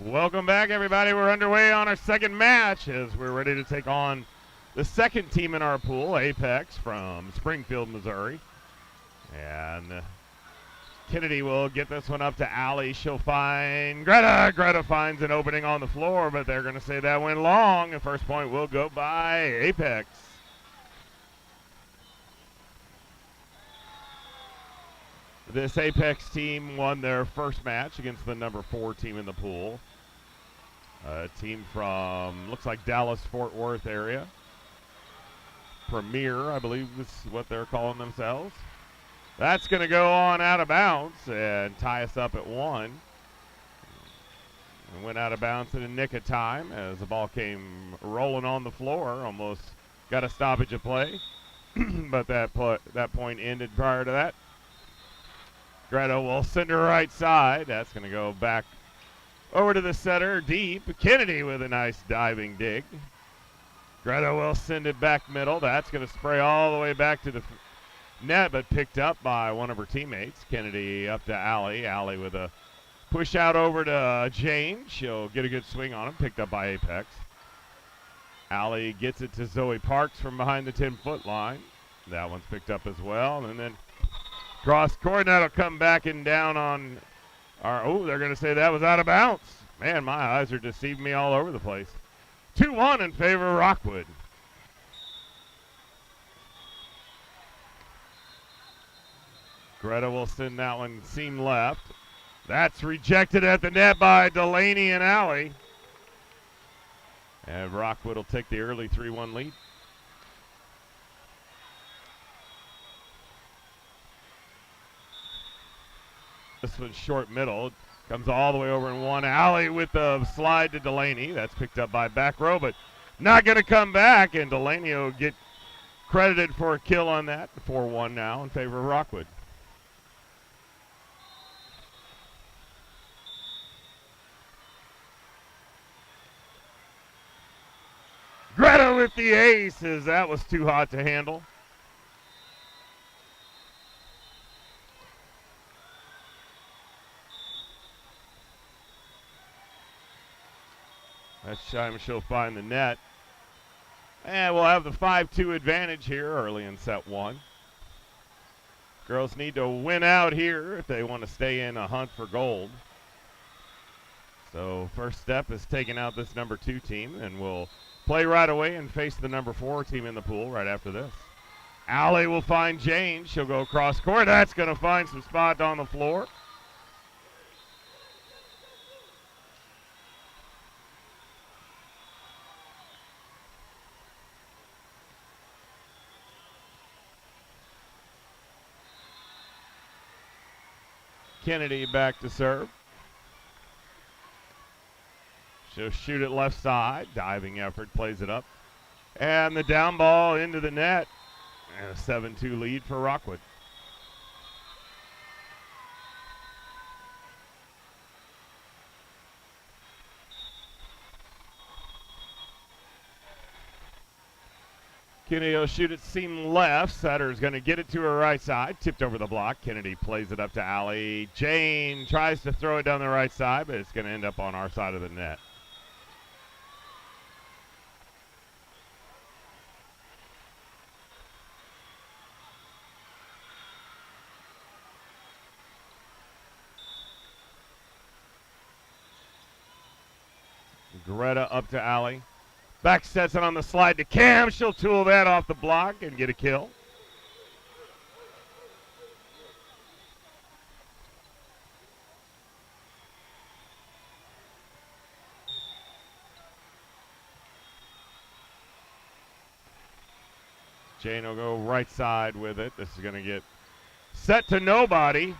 Welcome back, everybody. We're underway on our second match as we're ready to take on the second team in our pool, Apex from Springfield, Missouri. And Kennedy will get this one up to Allie. She'll find Greta. Greta finds an opening on the floor, but they're going to say that went long. The first point will go by Apex. This Apex team won their first match against the number 4 team in the pool. A team from, looks like Dallas-Fort Worth area. Premier, I believe is what they're calling themselves. That's going to go on out of bounds and tie us up at 1. And went out of bounds in the nick of time as the ball came rolling on the floor. Almost got a stoppage of play, but that point ended prior to that. Greta will send her right side. That's going to go back over to the center, deep. Kennedy with a nice diving dig. Greta will send it back middle. That's going to spray all the way back to the net, but picked up by one of her teammates. Kennedy up to Allie. Allie with a push out over to Jane. She'll get a good swing on him. Picked up by Apex. Allie gets it to Zoe Parks from behind the 10-foot line. That one's picked up as well. And then cross court, that'll come back and down on our, they're going to say that was out of bounds. Man, my eyes are deceiving me all over the place. 2-1 in favor of Rockwood. Greta will send that one seam left. That's rejected at the net by Delaney and Allie. And Rockwood will take the early 3-1 lead. This one's short middle. Comes all the way over in one. Allie with the slide to Delaney. That's picked up by back row, but not going to come back. And Delaney will get credited for a kill on that. 4-1 now in favor of Rockwood. Greta with the ace, as that was too hot to handle. That time she'll find the net. And we'll have the 5-2 advantage here early in set 1. Girls need to win out here if they want to stay in a hunt for gold. So first step is taking out this number 2 team, and we'll play right away and face the number 4 team in the pool right after this. Allie will find Jane. She'll go across court. That's going to find some spot on the floor. Kennedy back to serve. She'll shoot it left side. Diving effort, plays it up. And the down ball into the net. And a 7-2 lead for Rockwood. Kennedy will shoot it seam left. Satter's going to get it to her right side. Tipped over the block. Kennedy plays it up to Allie. Jane tries to throw it down the right side, but it's going to end up on our side of the net. Greta up to Allie. Back sets it on the slide to Cam. She'll tool that off the block and get a kill. Jane will go right side with it. This is going to get set to nobody.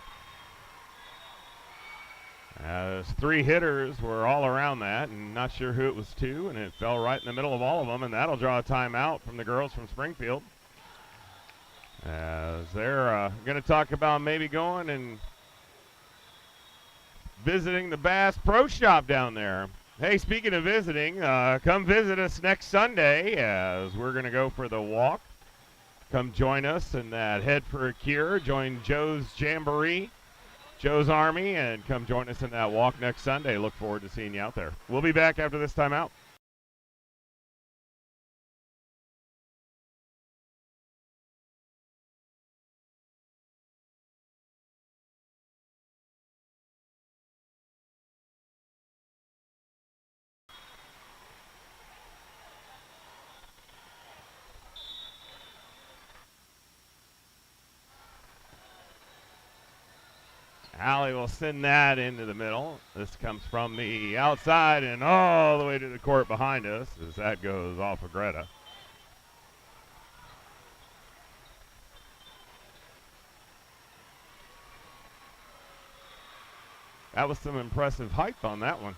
As 3 hitters were all around that, and not sure who it was to, and it fell right in the middle of all of them, and that'll draw a timeout from the girls from Springfield. As they're going to talk about maybe going and visiting the Bass Pro Shop down there. Hey, speaking of visiting, come visit us next Sunday as we're going to go for the walk. Come join us in that Head for a Cure. Join Joe's Jamboree. Joe's Army, and come join us in that walk next Sunday. Look forward to seeing you out there. We'll be back after this timeout. Allie will send that into the middle. This comes from the outside and all the way to the court behind us as that goes off of Greta. That was some impressive height on that one.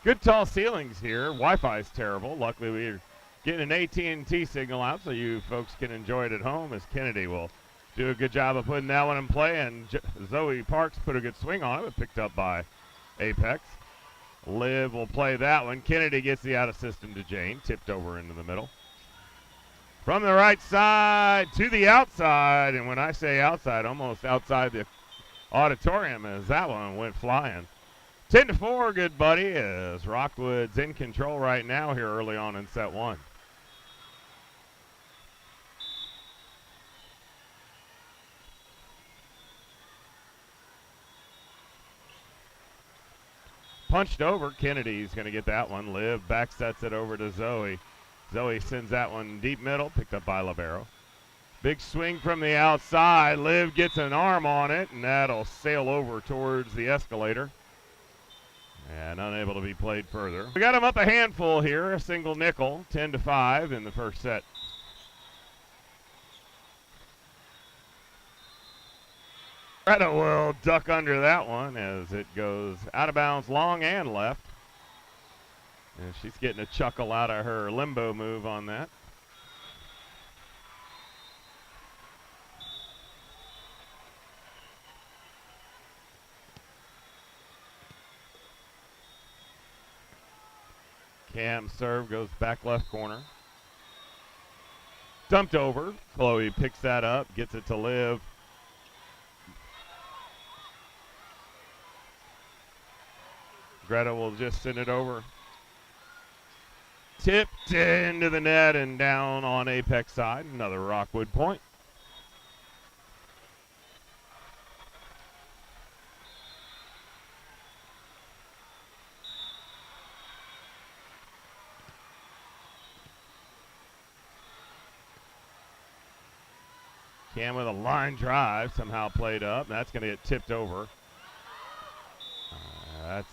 Good tall ceilings here. Wi-Fi's terrible. Luckily, we're getting an AT&T signal out so you folks can enjoy it at home as Kennedy will do a good job of putting that one in play, and Zoe Parks put a good swing on it, but picked up by Apex. Liv will play that one. Kennedy gets the out of system to Jane, tipped over into the middle. From the right side to the outside, and when I say outside, almost outside the auditorium as that one went flying. 10-4, good buddy, as Rockwood's in control right now here early on in set one. Punched over. Kennedy's going to get that one. Liv back sets it over to Zoe. Zoe sends that one deep middle, picked up by Libero. Big swing from the outside. Liv gets an arm on it, and that'll sail over towards the escalator. And unable to be played further. We got him up a handful here, a single nickel, 10-5 in the first set. Greta will duck under that one as it goes out of bounds long and left. And she's getting a chuckle out of her limbo move on that. Cam's serve goes back left corner. Dumped over. Chloe picks that up, gets it to Liv. Greta will just send it over. Tipped into the net and down on Apex side. Another Rockwood point. Cam with a line drive, somehow played up. That's going to get tipped over. That's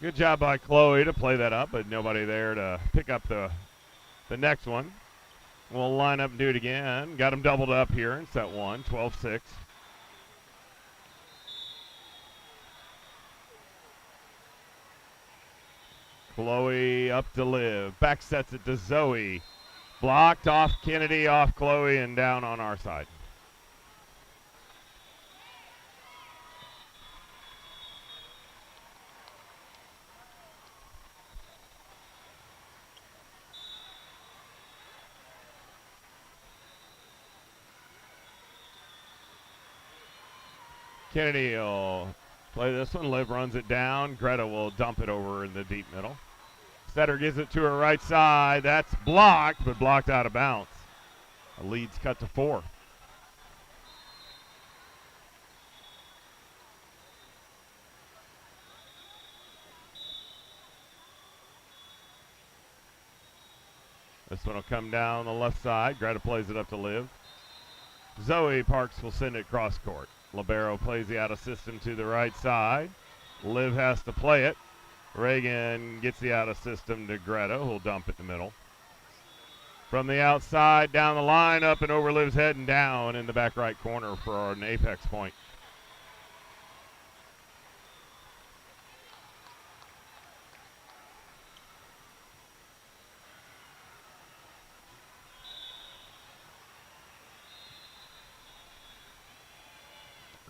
good job by Chloe to play that up, but nobody there to pick up the next one. We'll line up and do it again. Got them doubled up here in set one, 12-6. Chloe up to Liv. Back sets it to Zoe. Blocked off Kennedy, off Chloe, and down on our side. Kennedy will play this one. Liv runs it down. Greta will dump it over in the deep middle. Setter gives it to her right side. That's blocked, but blocked out of bounds. The lead's cut to 4. This one will come down the left side. Greta plays it up to Liv. Zoe Parks will send it cross court. Libero plays the out of system to the right side. Liv has to play it. Reagan gets the out of system to Greta, who'll dump it in the middle. From the outside, down the line, up and over Liv's head and down in the back right corner for an Apex point.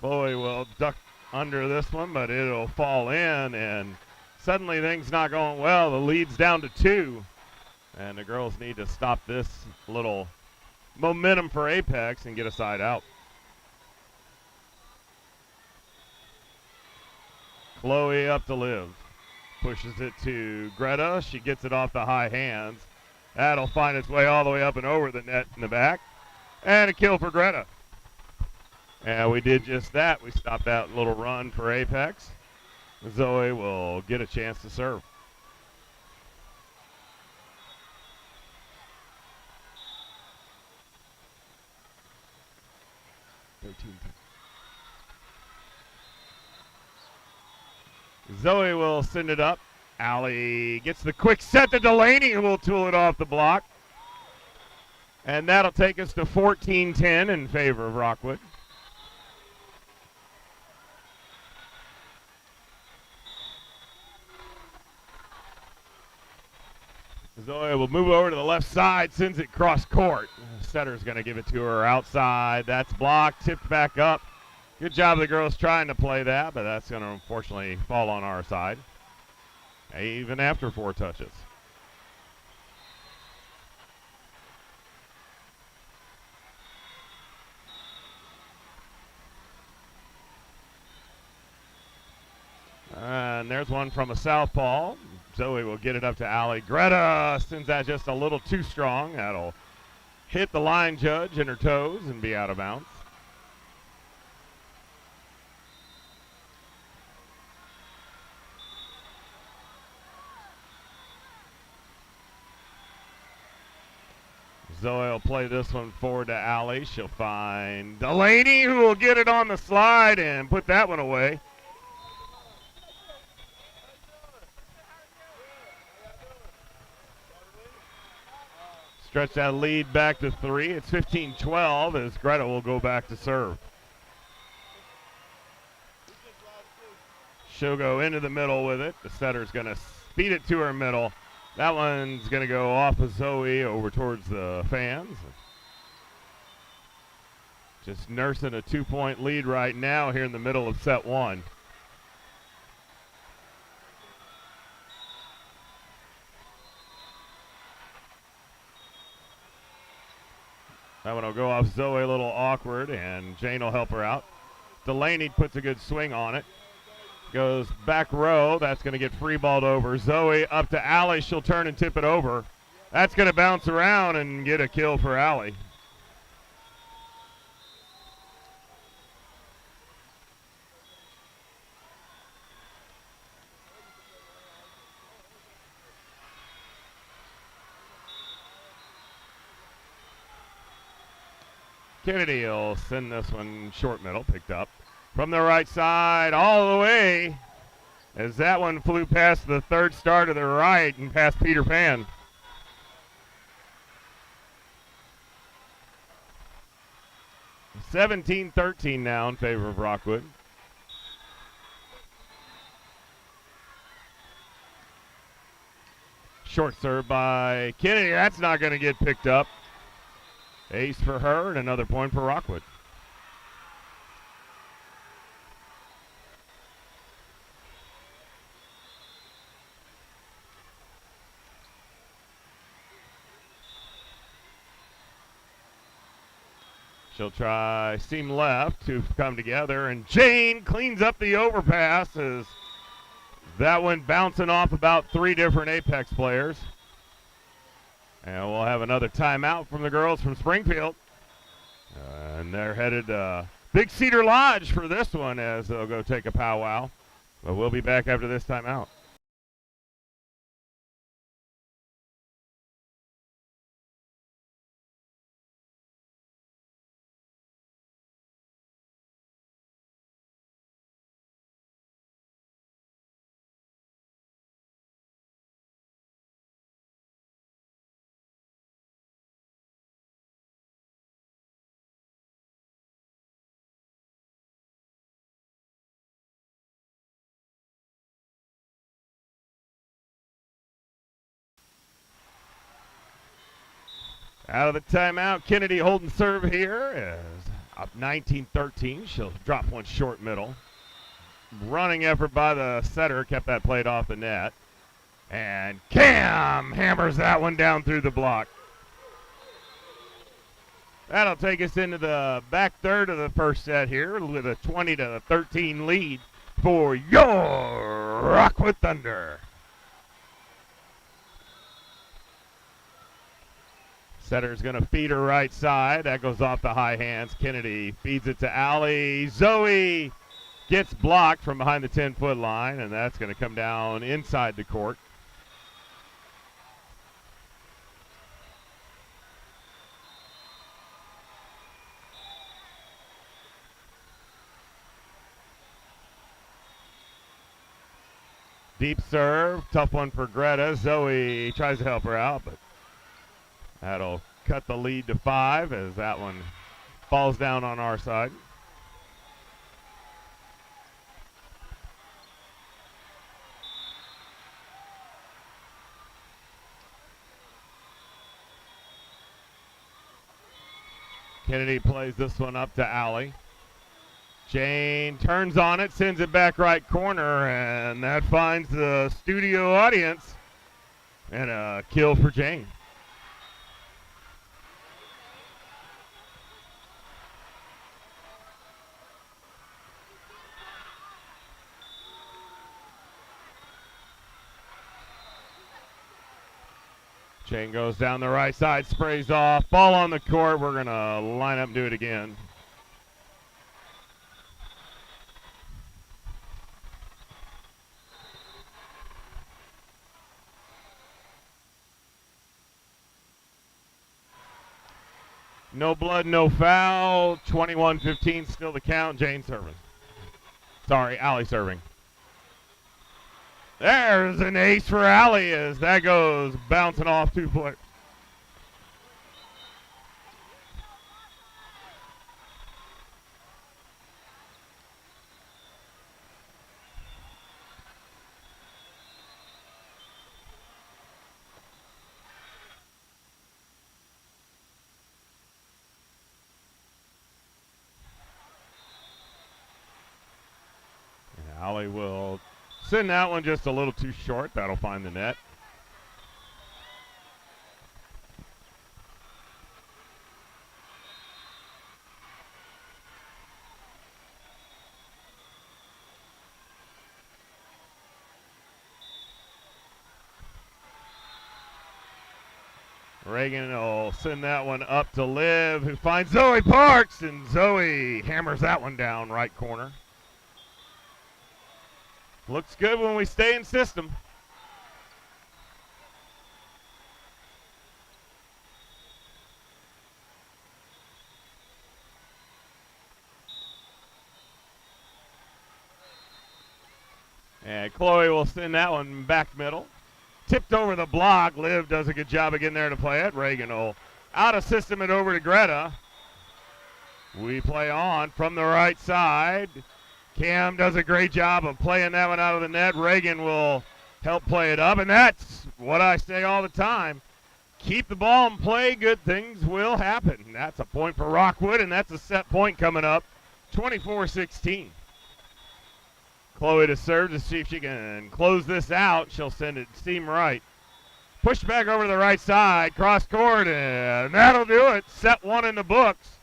Chloe will duck under this one, but it'll fall in, and suddenly things not going well. The lead's down to 2, and the girls need to stop this little momentum for Apex and get a side out. Chloe up to Liv. Pushes it to Greta. She gets it off the high hands. That'll find its way all the way up and over the net in the back. And a kill for Greta. And we did just that. We stopped that little run for Apex. Zoe will get a chance to serve. Zoe will send it up. Allie gets the quick set to Delaney, who will tool it off the block. And that'll take us to 14-10 in favor of Rockwood. Zoe will move over to the left side, sends it cross court. Setter's going to give it to her outside. That's blocked, tipped back up. Good job of the girls trying to play that, but that's going to unfortunately fall on our side, even after 4 touches. And there's one from a southpaw. Zoe will get it up to Allie. Greta sends that just a little too strong. That'll hit the line judge in her toes and be out of bounds. Zoe will play this one forward to Allie. She'll find Delaney, who will get it on the slide and put that one away. Stretch that lead back to 3. It's 15-12 as Greta will go back to serve. She'll go into the middle with it. The setter's going to speed it to her middle. That one's going to go off of Zoe over towards the fans. Just nursing a 2-point lead right now here in the middle of set 1. That one will go off Zoe, a little awkward, and Jane will help her out. Delaney puts a good swing on it. Goes back row. That's going to get free balled over. Zoe up to Allie. She'll turn and tip it over. That's going to bounce around and get a kill for Allie. Kennedy will send this one short middle, picked up from the right side all the way as that one flew past the third star to the right and past Peter Pan. (17-13) now in favor of Rockwood. Short serve by Kennedy. That's not going to get picked up. Ace for her and another point for Rockwood. She'll try seam left to come together, and Jane cleans up the overpass as that went bouncing off about 3 different Apex players. And we'll have another timeout from the girls from Springfield. And they're headed Big Cedar Lodge for this one as they'll go take a powwow. But we'll be back after this timeout. Out of the timeout, Kennedy holding serve here is up 19-13. She'll drop one short middle. Running effort by the setter kept that played off the net. And Cam hammers that one down through the block. That'll take us into the back third of the first set here with a 20-13 lead. for your Rockwood Thunder. Setter's going to feed her right side. That goes off the high hands. Kennedy feeds it to Allie. Zoe gets blocked from behind the 10-foot line, and that's going to come down inside the court. Deep serve, tough one for Greta. Zoe tries to help her out, but that'll cut the lead to 5 as that one falls down on our side. Kennedy plays this one up to Allie. Jane turns on it, sends it back right corner, and that finds the studio audience. And a kill for Jane. Jane goes down the right side, sprays off. Ball on the court. We're going to line up and do it again. No blood, no foul. 21-15 still the count. Jane serving. Sorry, Allie serving. There's an ace for Allie as that goes bouncing off 2 foot. Allie will send that one just a little too short. That'll find the net. Reagan will send that one up to Liv, who finds Zoe Parks, and Zoe hammers that one down right corner. Looks good when we stay in system. And Chloe will send that one back middle. Tipped over the block. Liv does a good job of getting there to play it. Reagan will out of system it over to Greta. We play on from the right side. Cam does a great job of playing that one out of the net. Reagan will help play it up, and that's what I say all the time. Keep the ball and play, good things will happen. That's a point for Rockwood, and that's a set point coming up, 24-16. Chloe to serve to see if she can close this out. She'll send it seam right. Push back over to the right side, cross court, and that'll do it. Set 1 in the books.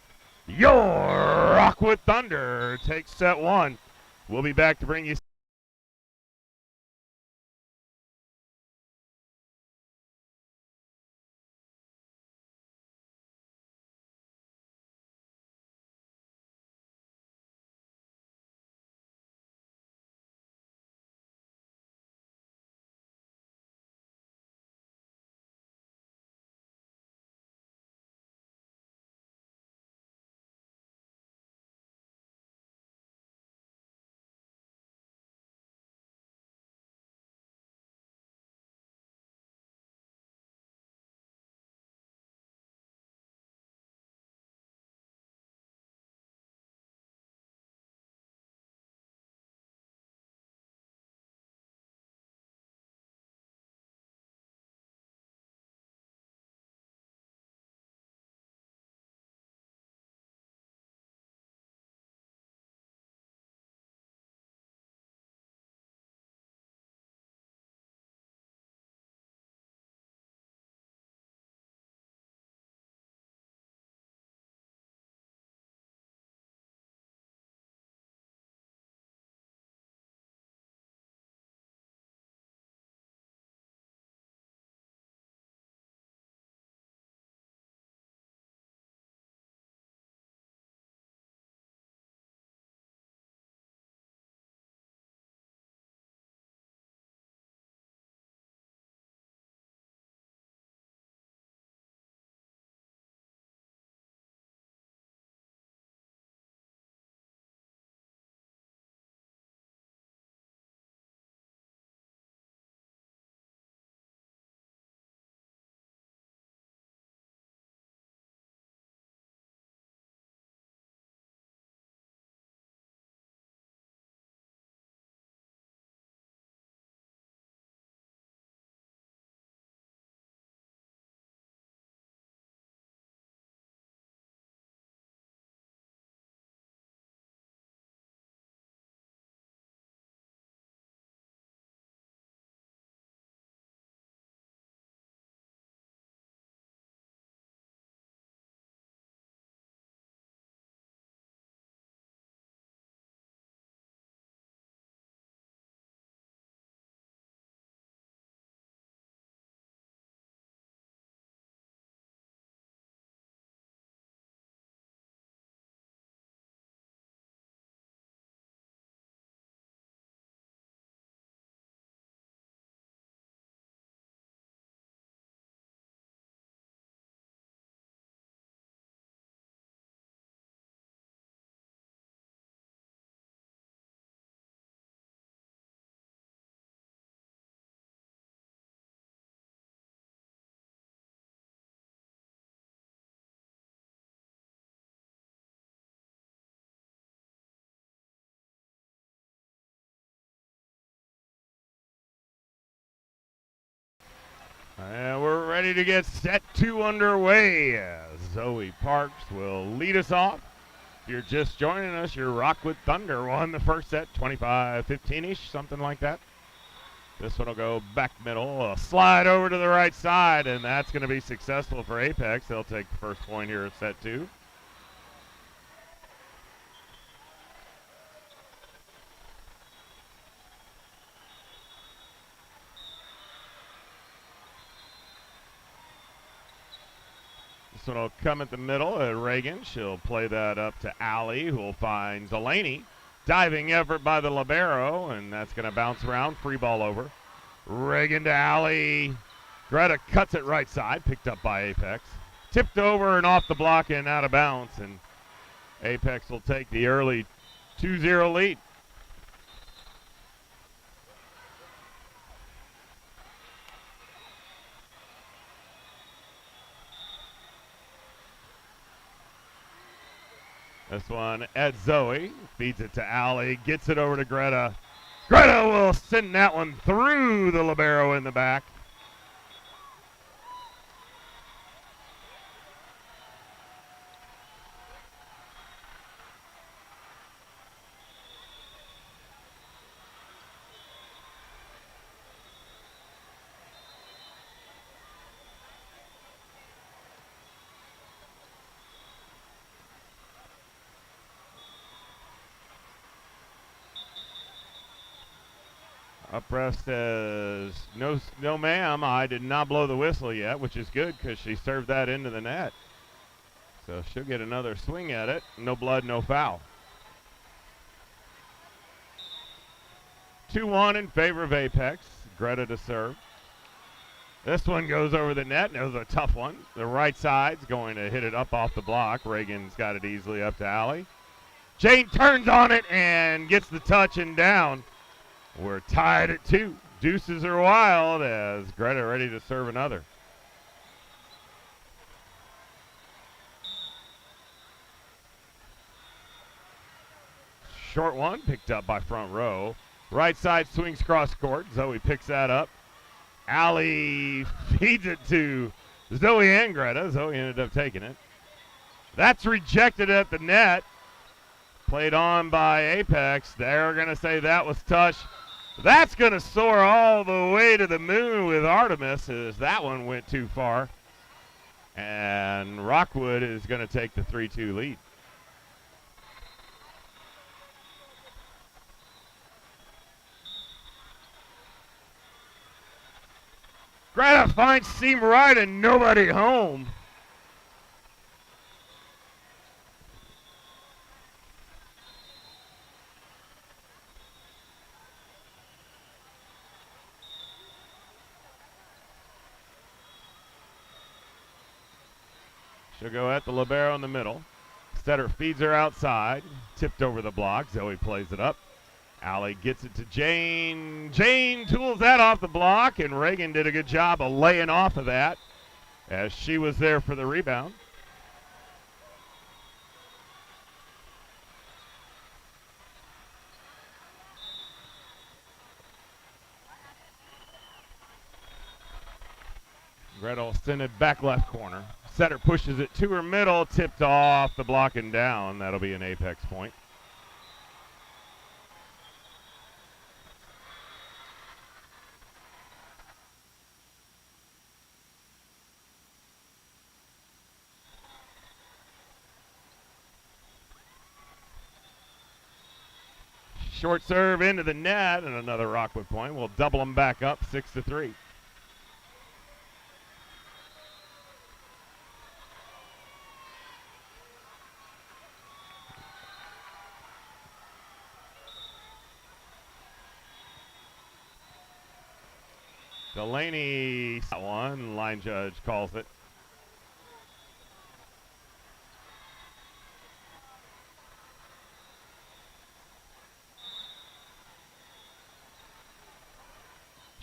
Your Rockwood Thunder takes set 1. We'll be back to bring you And we're ready to get set 2 underway as Zoe Parks will lead us off. If you're just joining us, your Rockwood Thunder won the first set, 25-15-ish, something like that. This one will go back middle, a slide over to the right side, and that's going to be successful for Apex. They'll take the first point here at set 2. This one will come at the middle at Reagan. She'll play that up to Allie, who will find Delaney. Diving effort by the libero, and that's going to bounce around. Free ball over. Reagan to Allie. Greta cuts it right side, picked up by Apex. Tipped over and off the block and out of bounds, and Apex will take the early 2-0 lead. This one at Zoe, feeds it to Allie, gets it over to Greta. Greta will send that one through the libero in the back. Uprest says, no ma'am, I did not blow the whistle yet, which is good because she served that into the net. So she'll get another swing at it. No blood, no foul. 2-1 in favor of Apex. Greta to serve. This one goes over the net, and it was a tough one. The right side's going to hit it up off the block. Reagan's got it easily up to Allie. Jane turns on it and gets the touch and down. We're tied at 2. Deuces are wild as Greta ready to serve another. Short one picked up by front row. Right side swings cross court. Zoe picks that up. Allie feeds it to Zoe and Greta. Zoe ended up taking it. That's rejected at the net. Played on by Apex. They're going to say that was touch. That's going to soar all the way to the moon with Artemis as that one went too far. And Rockwood is going to take the 3-2 lead. Greta finds seam right and nobody home. She'll go at the libero in the middle. Stetter feeds her outside. Tipped over the block. Zoe plays it up. Allie gets it to Jane. Jane tools that off the block, and Reagan did a good job of laying off of that as she was there for the rebound. Greta will send it back left corner. Setter pushes it to her middle, tipped off the block and down. That'll be an Apex point. Short serve into the net and another Rockwood point. We'll double them back up 6-3. Delaney, one, line judge calls it.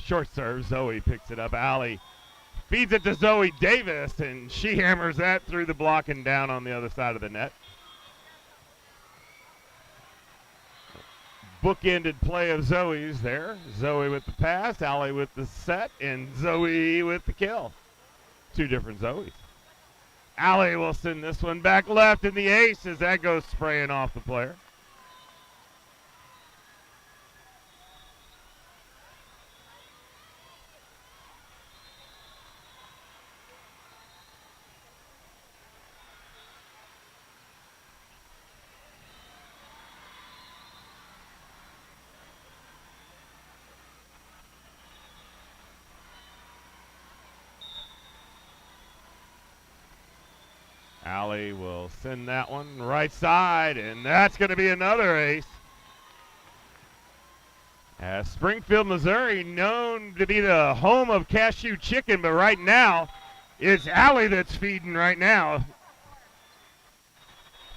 Short serve, Zoe picks it up. Allie feeds it to Zoe Davis, and she hammers that through the block and down on the other side of the net. bookended play of Zoe's there. Zoe with the pass, Allie with the set, and Zoe with the kill. Two different Zoes. Allie will send this one back left in the ace as that goes spraying off the player. Allie will send that one right side, and that's going to be another ace. Springfield, Missouri, known to be the home of cashew chicken, but right now, it's Allie that's feeding right now.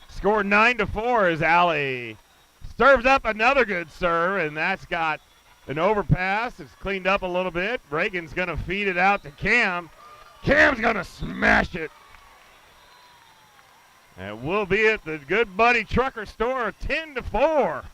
Score 9-4 as Allie serves up another good serve, and that's got an overpass. It's cleaned up a little bit. Reagan's going to feed it out to Cam. Cam's going to smash it. And we'll be at the Good Buddy Trucker Store 10-4.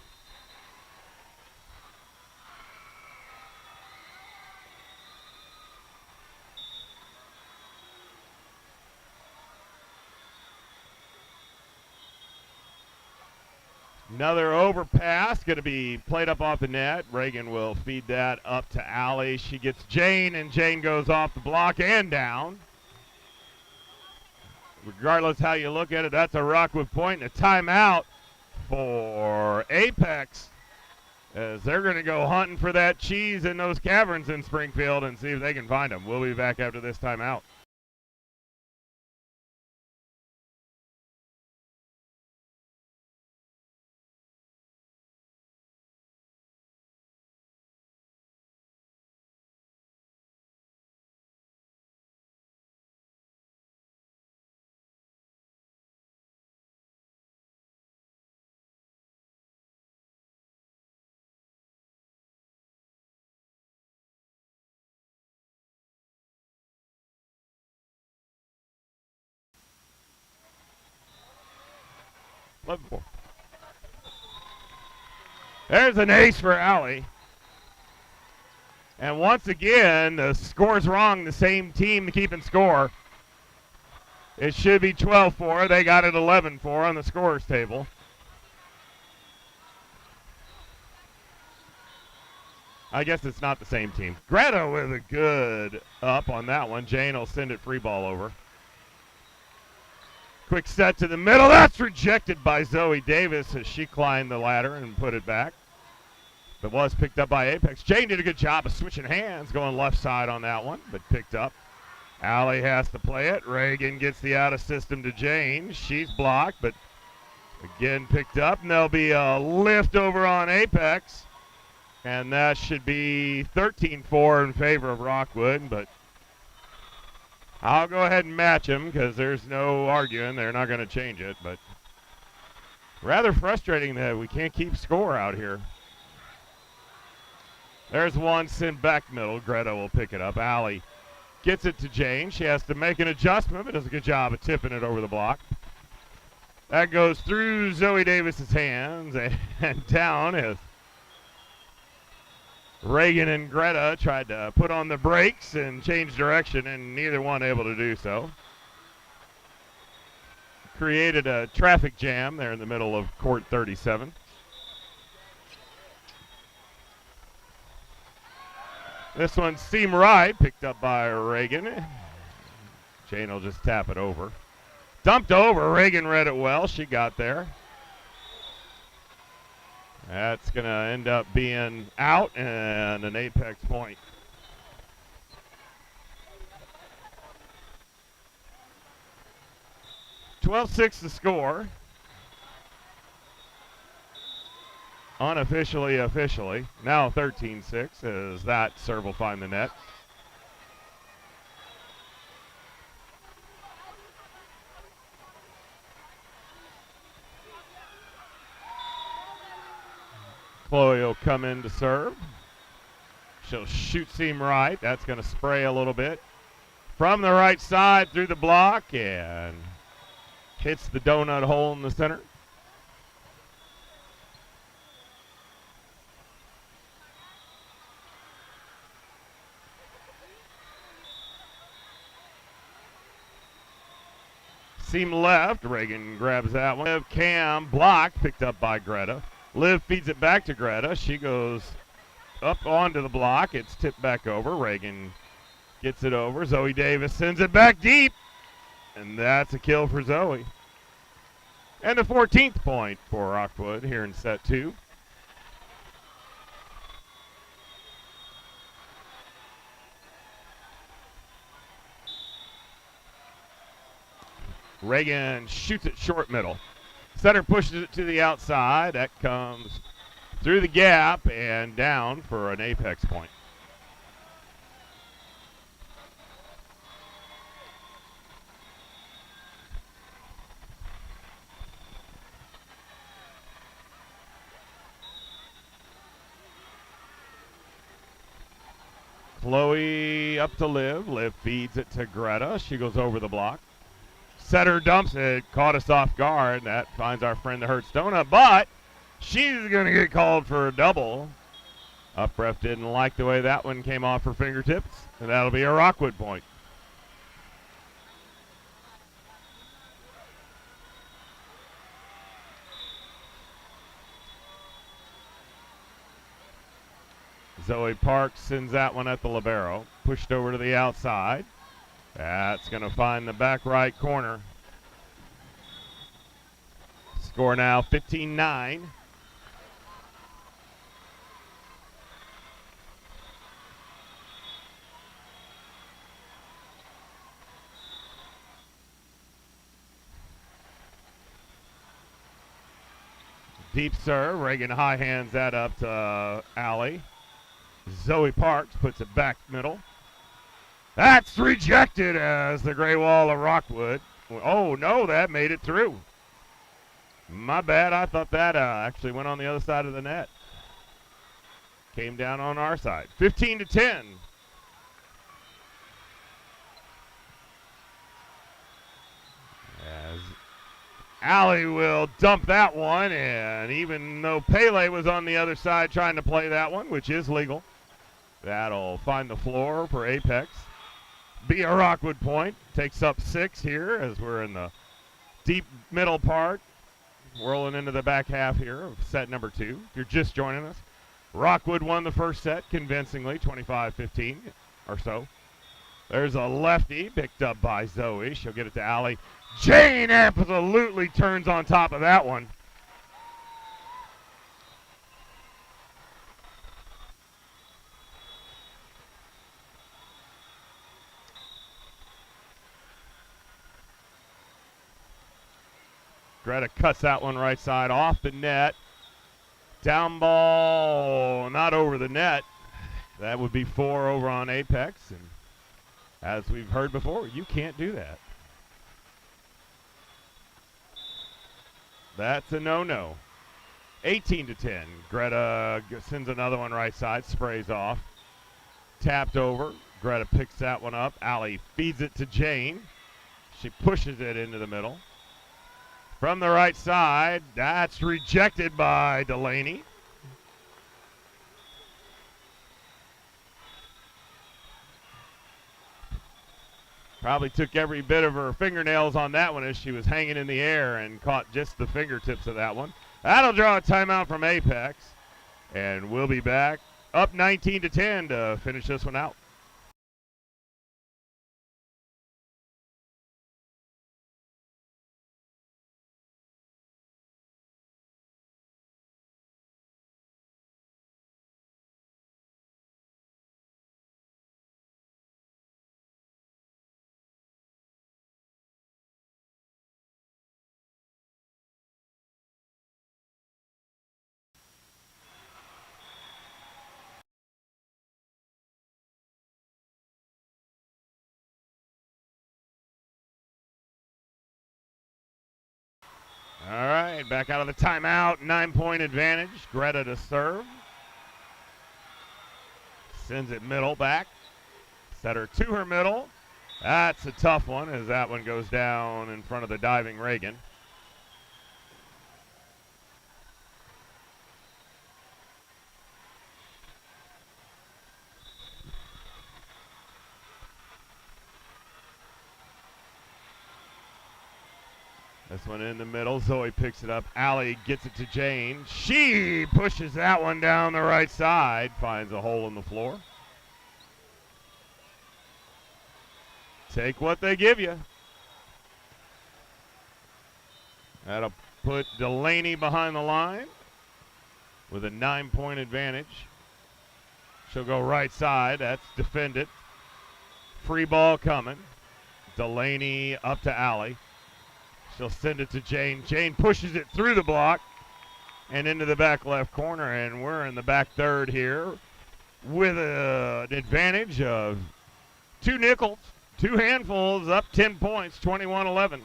Another overpass going to be played up off the net. Reagan will feed that up to Allie. She gets Jane, and Jane goes off the block and down. Regardless how you look at it, that's a Rockwood point and a timeout for Apex, as they're going to go hunting for that cheese in those caverns in Springfield and see if they can find them. We'll be back after this timeout. There's an ace for Allie. And once again, the score's wrong. The same team keeping score. It should be 12-4. They got it 11-4 on the scorer's table. I guess it's not the same team. Greta with a good up on that one. Jane will send it free ball over. Quick set to the middle. That's rejected by Zoe Davis as she climbed the ladder and put it back. But was picked up by Apex. Jane did a good job of switching hands, going left side on that one, but picked up. Allie has to play it. Reagan gets the out of system to Jane. She's blocked, but again picked up. And there'll be a lift over on Apex. And that should be 13-4 in favor of Rockwood, but I'll go ahead and match them because there's no arguing. They're not going to change it, but rather frustrating that we can't keep score out here. There's one sent back middle. Greta will pick it up. Allie gets it to Jane. She has to make an adjustment, but does a good job of tipping it over the block. That goes through Zoe Davis's hands and down as Reagan and Greta tried to put on the brakes and change direction, and neither one able to do so. Created a traffic jam there in the middle of court 37. This one seemed right, picked up by Reagan. Jane will just tap it over. Dumped over, Reagan read it well, she got there. That's going to end up being out and an Apex point. (12-6) the score. Unofficially, officially. Now 13-6 as that serve will find the net. Chloe will come in to serve. She'll shoot seam right. That's going to spray a little bit. From the right side through the block and hits the donut hole in the center. seam left. Reagan grabs that one. Liv Cam blocked, picked up by Greta. Liv feeds it back to Greta. She goes up onto the block. It's tipped back over. Reagan gets it over. Zoe Davis sends it back deep. And that's a kill for Zoe. And the 14th point for Rockwood here in set 2. Reagan shoots it short middle. Setter pushes it to the outside. That comes through the gap and down for an apex point. Chloe up to Liv. Liv feeds it to Greta. She goes over the block. Setter dumps it. Caught us off guard. That finds our friend the Hertz Donut, but she's going to get called for a double. Up ref didn't like the way that one came off her fingertips, and that'll be a Rockwood point. Zoe Parks sends that one at the libero. Pushed over to the outside. That's going to find the back right corner. Score now 15-9. Deep serve. Reagan high hands that up to Allie. Zoe Parks puts it back middle. That's rejected as the gray wall of Rockwood. Oh, no, that made it through. My bad. I thought that actually went on the other side of the net. Came down on our side. 15-10. As Allie will dump that one, and even though Pele was on the other side trying to play that one, which is legal, that'll find the floor for Apex. Be a Rockwood point. Takes up 6 here as we're in the deep middle part. Rolling into the back half here of set number 2. If you're just joining us, Rockwood won the first set convincingly, 25-15 or so. There's a lefty picked up by Zoe. She'll get it to Allie. Jane absolutely turns on top of that one. Greta cuts that one right side off the net. Down ball, not over the net. That would be 4 over on Apex. And as we've heard before, you can't do that. That's a no-no. 18-10. Greta sends another one right side, sprays off. Tapped over. Greta picks that one up. Allie feeds it to Jane. She pushes it into the middle. From the right side, that's rejected by Delaney. Probably took every bit of her fingernails on that one as she was hanging in the air and caught just the fingertips of that one. That'll draw a timeout from Apex. And we'll be back up 19-10 to finish this one out. All right, back out of the timeout. 9-point advantage. Greta to serve. Sends it middle back. Setter to her middle. That's a tough one as that one goes down in front of the diving Reagan. This one in the middle. Zoe picks it up. Allie gets it to Jane. She pushes that one down the right side. Finds a hole in the floor. Take what they give you. That'll put Delaney behind the line with a 9-point advantage. She'll go right side. That's defended. Free ball coming. Delaney up to Allie. She'll send it to Jane. Jane pushes it through the block and into the back left corner, and we're in the back third here with an advantage of 2 nickels, 2 handfuls, up 10 points, 21-11.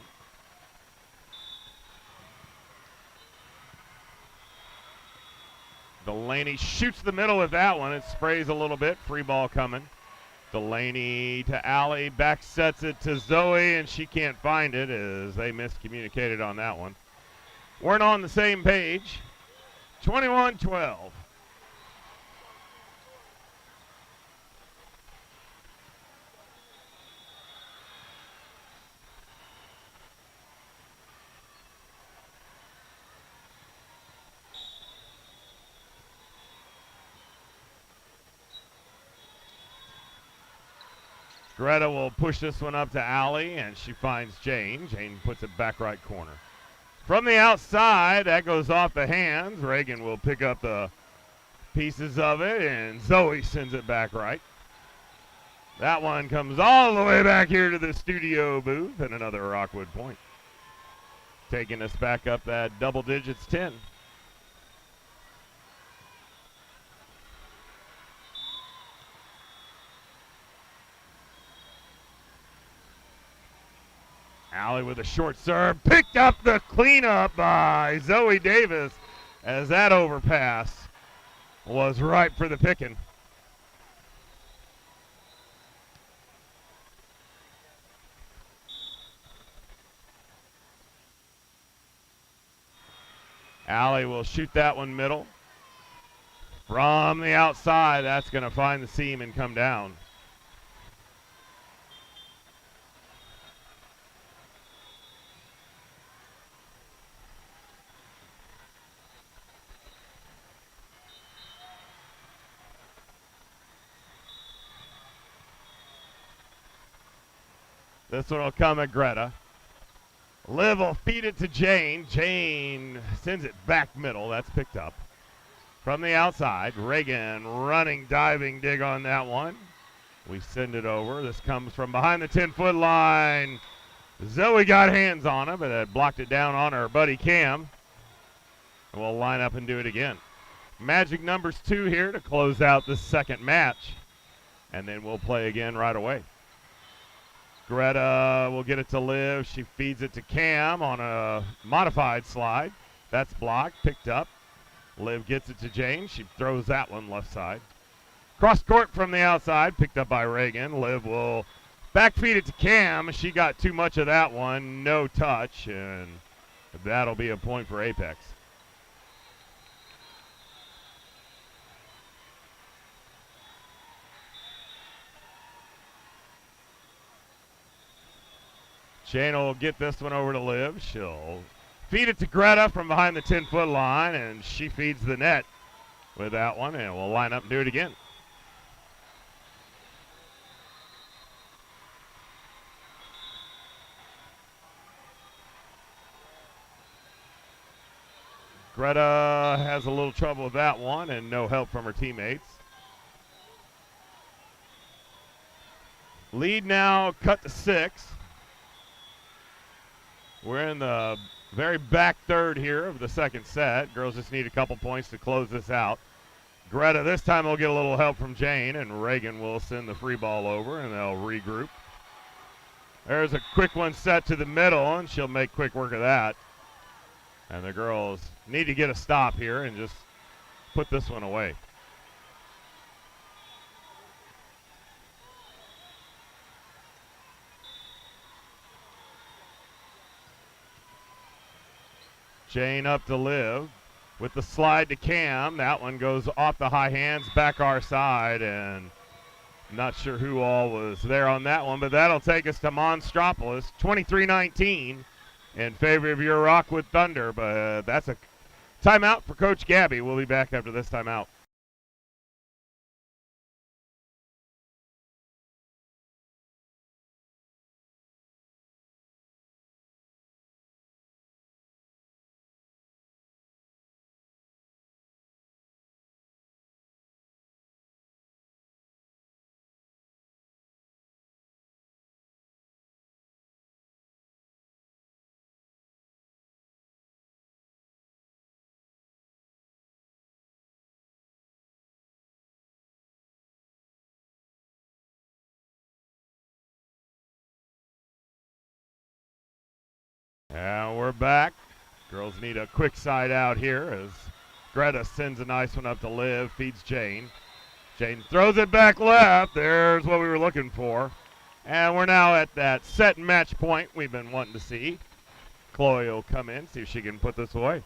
Delaney shoots the middle with that one. It sprays a little bit. Free ball coming. Delaney to Allie, back sets it to Zoe, and she can't find it as they miscommunicated on that one. Weren't on the same page. 21-12. Greta will push this one up to Allie, and she finds Jane. Jane puts it back right corner. From the outside, that goes off the hands. Reagan will pick up the pieces of it, and Zoe sends it back right. That one comes all the way back here to the studio booth, and another Rockwood point. Taking us back up that double digits 10. Allie with a short serve. Picked up the cleanup by Zoe Davis as that overpass was ripe for the picking. Allie will shoot that one middle. From the outside, that's going to find the seam and come down. This one will come at Greta. Liv will feed it to Jane. Jane sends it back middle. That's picked up. From the outside, Reagan running, diving dig on that one. We send it over. This comes from behind the 10-foot line. Zoe got hands on it, but had blocked it down on her buddy Cam. And we'll line up and do it again. Magic numbers 2 here to close out the second match. And then we'll play again right away. Greta will get it to Liv. She feeds it to Cam on a modified slide. That's blocked, picked up. Liv gets it to Jane. She throws that one left side. Cross court from the outside, picked up by Reagan. Liv will back feed it to Cam. She got too much of that one. No touch, and that'll be a point for Apex. Jane will get this one over to Liv. She'll feed it to Greta from behind the 10-foot line, and she feeds the net with that one, and we'll line up and do it again. Greta has a little trouble with that one, and no help from her teammates. Lead now cut to 6. We're in the very back third here of the second set. Girls just need a couple points to close this out. Greta this time will get a little help from Jane, and Reagan will send the free ball over, and they'll regroup. There's a quick one set to the middle, and she'll make quick work of that. And the girls need to get a stop here and just put this one away. Jane up to Liv with the slide to Cam. That one goes off the high hands, back our side, and not sure who all was there on that one, but that'll take us to Monstropolis, 23-19 in favor of your Rockwood Thunder, but that's a timeout for Coach Gabby. We'll be back after this timeout. And we're back. Girls need a quick side out here as Greta sends a nice one up to Liv, feeds Jane. Jane throws it back left. There's what we were looking for. And we're now at that set and match point we've been wanting to see. Chloe will come in, see if she can put this away.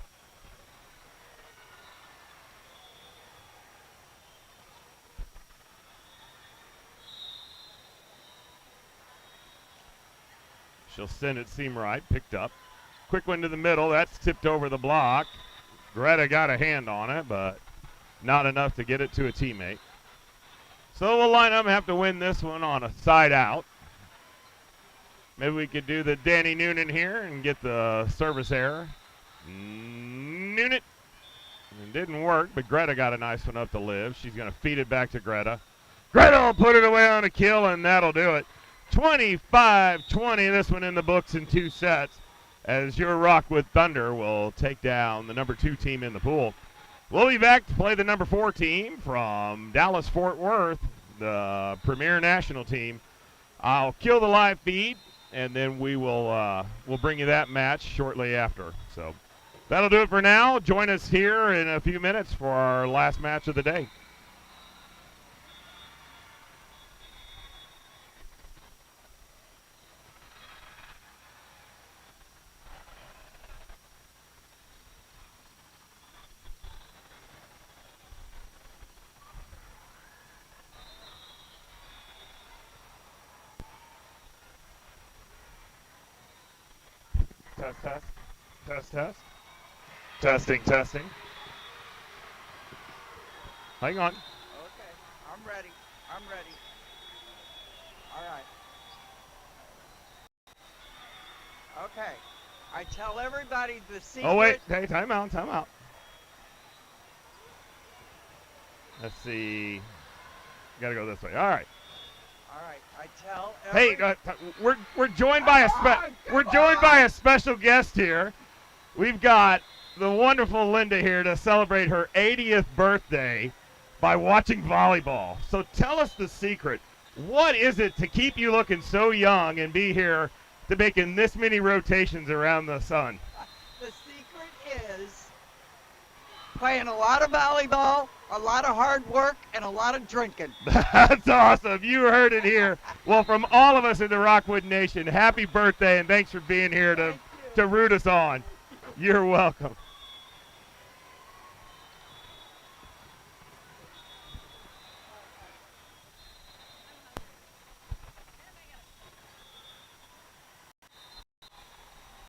She'll send it seam right, picked up. Quick one to the middle, that's tipped over the block. Greta got a hand on it, but not enough to get it to a teammate. So we'll line up and have to win this one on a side out. Maybe we could do the Danny Noonan here and get the service error. Noonan. It didn't work, but Greta got a nice one up to Liv. She's going to feed it back to Greta. Greta will put it away on a kill, and that'll do it. 25-20, this one in the books in 2 sets, as your Rockwood Thunder will take down the number 2 team in the pool. We'll be back to play the number 4 team from Dallas-Fort Worth, the premier national team. I'll kill the live feed, and then we'll bring you that match shortly after. So that'll do it for now. Join us here in a few minutes for our last match of the day. Test. Testing. Hang on. Okay, I'm ready. All right. Okay, I tell everybody the secret. Oh, wait. Hey, time out. Let's see. Got to go this way. All right. I tell. Hey, we're joined by a special guest here. We've got the wonderful Linda here to celebrate her 80th birthday by watching volleyball. So tell us the secret. What is it to keep you looking so young and be here to making this many rotations around the sun? The secret is playing a lot of volleyball, a lot of hard work, and a lot of drinking. That's awesome. You heard it here. Well, from all of us in the Rockwood Nation, happy birthday, and thanks for being here to root us on. You're welcome.